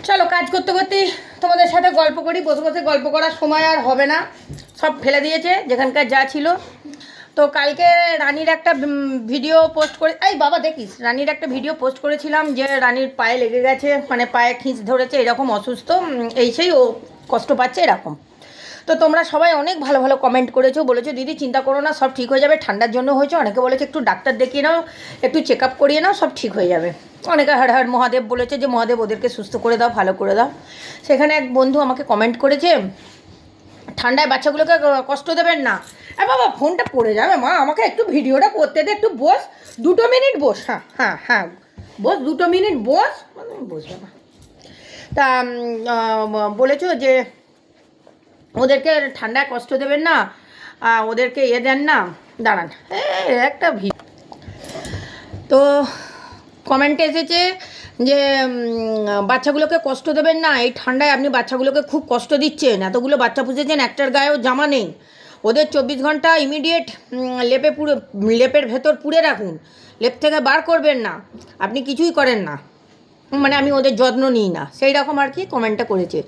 চলো কাজ করতে করতে তোমাদের সাথে গল্প করি। বসে বসে গল্প করার সময় আর হবে না, সব ফেলে দিয়েছে যেখানকার যা ছিল। তো কালকে রানীর একটা ভিডিও পোস্ট করে, এই বাবা দেখিস, রানীর একটা ভিডিও পোস্ট করেছিলাম যে রানীর পায়ে লেগে গেছে, মানে পায়ে খিঁচ ধরেছে, এরকম অসুস্থ, এই সেই ও কষ্ট পাচ্ছে এরকম। তো তোমরা সবাই অনেক ভালো ভালো কমেন্ট করেছো, বলেছো দিদি চিন্তা করো না, সব ঠিক হয়ে যাবে, ঠান্ডার জন্য হয়েছে। অনেকে বলেছে একটু ডাক্তার দেখিয়ে নাও, একটু চেক আপ করিয়ে নাও, সব ঠিক হয়ে যাবে। অনেকে হর হর মহাদেব বলেছে যে মহাদেব ওদেরকে সুস্থ করে দাও, ভালো করে দাও। সেখানে এক বন্ধু আমাকে কমেন্ট করেছে ঠান্ডায় বাচ্চাগুলোকে কষ্ট দেবেন না। বাবা ফোনটা পড়ে যাবে মা, আমাকে একটু ভিডিওটা করতে দে, একটু বস 2 মিনিট বস। হ্যাঁ হ্যাঁ হ্যাঁ বস, 2 মিনিট বস, মানে বসবে না। তা বলেছো যে ওদেরকে ঠান্ডায় কষ্ট দেবেন না, ওদেরকে দেন না। দাঁড়ান, একটা তো কমেন্টে এসেছে যে বাচ্চাগুলোকে কষ্ট দেবেন না, এই ঠান্ডায় আপনি বাচ্চাগুলোকে খুব কষ্ট দিচ্ছেন, এতগুলো বাচ্চা পুষেছেন, একটার গায়েও জামা নেই, ওদের 24 ঘন্টা ইমিডিয়েট লেপের ভেতর পুড়ে রাখুন, লেপ থেকে বার করবেন না, আপনি কিছুই করেন না, মানে আমি ওদের যত্ন নিই না, সেই রকম আর কি কমেন্টটা করেছে।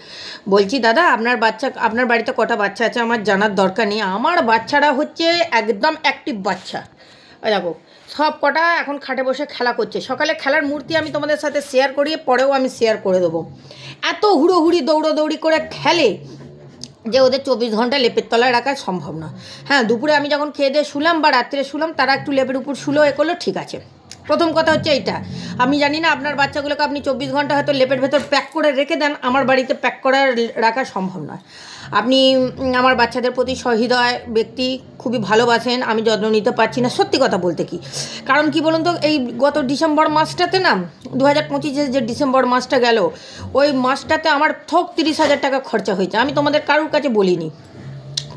বলছি দাদা আপনার বাড়িতে কটা বাচ্চা আছে আমার জানার দরকার নেই, আমার বাচ্চারা হচ্ছে একদম অ্যাক্টিভ বাচ্চা। দেখো সব কটা এখন খাটে বসে খেলা করছে, সকালে খেলার মূর্তি আমি তোমাদের সাথে শেয়ার করিয়ে পরেও আমি শেয়ার করে দেবো। এত হুড়োহুড়ি দৌড়োদৌড়ি করে খেলে যে ওদের 24 ঘন্টা লেপের তলায় রাখা সম্ভব না। হ্যাঁ, দুপুরে আমি যখন খেয়ে দিয়ে শুলাম বা রাত্রে শুলাম, তারা একটু লেপের উপর শুলো, এ করলো, ঠিক আছে। প্রথম কথা হচ্ছে এইটা, আমি জানি না আপনার বাচ্চাগুলোকে আপনি 24 ঘন্টা হয়তো লেপের ভেতর প্যাক করে রেখে দেন, আমার বাড়িতে প্যাক করা রাখা সম্ভব নয়। আপনি আমার বাচ্চাদের প্রতি সহৃদয় ব্যক্তি, খুবই ভালোবাসেন, আমি যত্ন নিতে পারছি না, সত্যি কথা বলতে কি কারণ কি বলুন তো, এই গত ডিসেম্বর মাসটাতে না, 2025 যে ডিসেম্বর মাসটা গেল, ওই মাসটাতে আমার 30,000 টাকা খরচা হয়েছে, আমি তোমাদের কারোর কাছে বলিনি।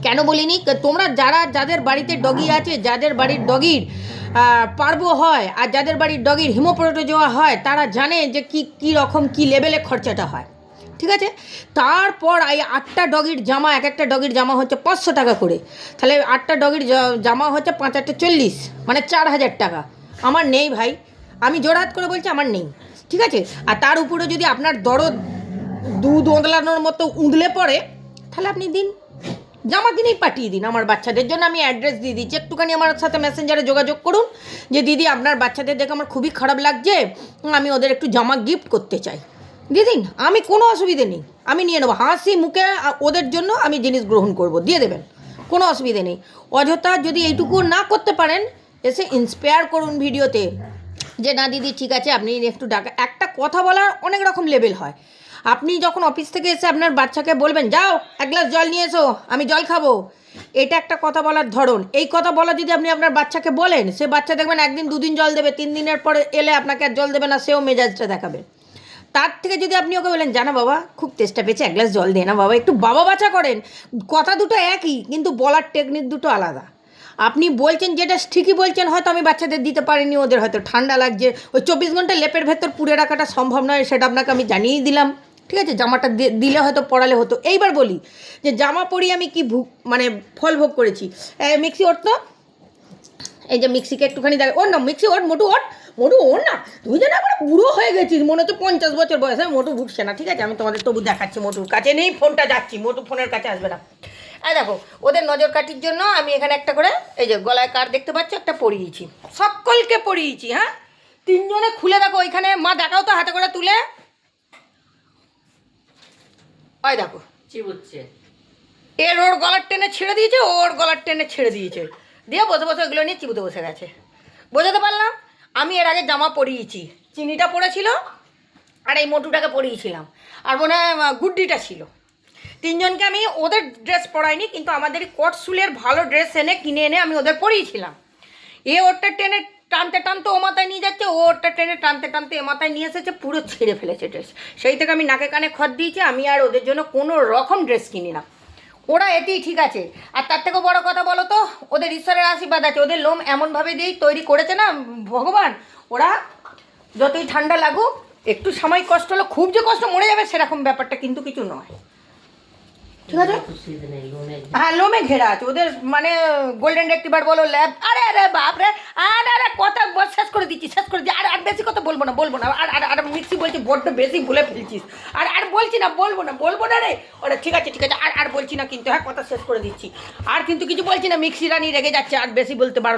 কেন বলিনি? তোমরা যাদের বাড়িতে ডগি আছে, যাদের বাড়ির ডগির পার্ব হয়, আর যাদের বাড়ির ডগির হিমোপ্রোটোজোয়া হয়, তারা জানে যে কী রকম কী লেভেলে খরচাটা হয়, ঠিক আছে। তারপর এই 8টা ডগির জামা, এক একটা ডগির জামা হচ্ছে 500 টাকা করে, তাহলে 8টা ডগির জামা হচ্ছে 5 8 40, মানে 4,000 টাকা আমার নেই ভাই, আমি জোড়হাত করে বলছি আমার নেই, ঠিক আছে। আর তার উপরে যদি আপনার দরদ দুধ ওঁদলানোর মতো উঁদলে পড়ে, তাহলে আপনি দিন, জামা কিনেই পাঠিয়ে দিন আমার বাচ্চাদের জন্য, আমি অ্যাড্রেস দিয়ে দিচ্ছি, একটুখানি আমার সাথে মেসেঞ্জারে যোগাযোগ করুন যে দিদি আপনার বাচ্চাদের দেখে আমার খুবই খারাপ লাগছে, আমি ওদের একটু জামা গিফট করতে চাই, দিয়ে দিন, আমি কোনো অসুবিধে নেই, আমি নিয়ে নেবো, হাসি মুখে ওদের জন্য আমি জিনিস গ্রহণ করব, দিয়ে দেবেন, কোনো অসুবিধে নেই। অযথা যদি এইটুকু না করতে পারেন, এসে ইন্সপায়ার করুন ভিডিওতে যে না দিদি ঠিক আছে, আপনি একটু একটা কথা বলার অনেক রকম লেভেল হয়। আপনি যখন অফিস থেকে এসে আপনার বাচ্চাকে বলবেন যাও 1 গ্লাস জল নিয়ে এসো, আমি জল খাবো, এটা একটা কথা বলার ধরন। এই কথা বলা যদি আপনি আপনার বাচ্চাকে বলেন, সে বাচ্চা দেখবেন 1 দিন 2 দিন জল দেবে, 3 দিনের পরে এলে আপনাকে আর জল দেবে না, সেও মেজাজটা দেখাবে। তার থেকে যদি আপনি ওকে বলেন জানা বাবা খুব তেষ্টা পেয়েছে, 1 গ্লাস জল দে না বাবা, একটু বাবা বাচ্চা করেন, কথা দুটো একই কিন্তু বলার টেকনিক দুটো আলাদা। আপনি বলছেন যেটা ঠিকই বলছেন, হয়তো আমি বাচ্চাদের দিতে পারিনি, ওদের হয়তো ঠান্ডা লাগছে, ওই 24 ঘন্টা লেপের ভেতর পুড়ে রাখাটা সম্ভব নয়, সেটা আপনাকে আমি জানিয়েই দিলাম, ঠিক আছে। জামাটা দিলে হয়তো পড়ালে হতো। এইবার বলি যে জামা পরিয়ে আমি কি মানে ফল ভোগ করেছি। মিক্সি ওঠ তো, এই যে মিক্সিকে একটুখানি দেখ, ওর না মিক্সি ওঠ, মোটু ওঠ, মোটু ওর না, তুই যেন আবার বুড়ো হয়ে গেছিস, মনে হচ্ছে 50 বছর বয়সে, মোটু ভুগছে না, ঠিক আছে। আমি তোমাদের তবু দেখাচ্ছি, মোটুর কাছে নেই ফোনটা, যাচ্ছি, মোটু ফোনের কাছে আসবে না। দেখো ওদের নজর কাটির জন্য আমি এখানে একটা করে এই যে গলায় কার দেখতে পাচ্ছ একটা পরিয়েছি, সকলকে পরিয়েছি। হ্যাঁ, 3 জনে খুলে দেখো ওইখানে, মা দেখাও তো হাতে করে তুলে, ওই দেখো চিবুচ্ছে, ওর গলার টেনে ছেড়ে দিয়েছে, ওর গলার টেনে ছেড়ে দিয়েছে, দিয়ে বসে বসে ওগুলো নিয়ে চিবুতে বসে গেছে। বোঝাতে পারলাম? আমি এর আগে জামা পরিয়েছি, চিনিটা পড়েছিল আর এই মোটুটাকে পরিয়েছিলাম, আর মনে হয় গুড্ডিটা ছিল। 3 জনকে আমি ওদের ড্রেস পরাইনি, কিন্তু আমাদের কোট সুলের ভালো ড্রেস কিনে এনে আমি ওদের পরিয়েছিলাম। ওরটা টেনে টানতে টানতে ও মাথায় নিয়ে যাচ্ছে, ও ওরটা টেনে টানতে টানতে এ মাথায় নিয়ে এসেছে, পুরো ছিঁড়ে ফেলেছে ড্রেস। সেই থেকে আমি নাকে কানে খত দিয়েছি, আমি আর ওদের জন্য কোনো রকম ড্রেস কিনি না, ওরা এতেই ঠিক আছে। আর তার থেকেও বড় কথা বলো তো, ওদের ঈশ্বরের আশীর্বাদ আছে, ওদের লোম এমনভাবে দিয়েই তৈরি করেছে না ভগবান, ওরা যতই ঠান্ডা লাগুক, একটু সাময়িক কষ্ট হলো, খুব যে কষ্ট মরে যাবে সেরকম ব্যাপারটা কিন্তু কিছু নয়, ঠিক আছে হ্যাঁ লোমে ঘেরা আছে ওদের মানে গোল্ডেন রেক্টিভার বলো ল্যাব আরে আরে বাপরে আরে আরে কথা শেষ করে দিচ্ছি আর আর বেশি কথা বলবো না আর আর আর মিক্সি বলছি বড্ড বেশি ভুলে ফেলছিস আর আর বলছি না বলবো না রে ওরা ঠিক আছে আর আর বলছি না কিন্তু হ্যাঁ কথা শেষ করে দিচ্ছি আর কিন্তু কিছু বলছি না মিক্সি রানি রেগে যাচ্ছে আর বেশি বলতে পারো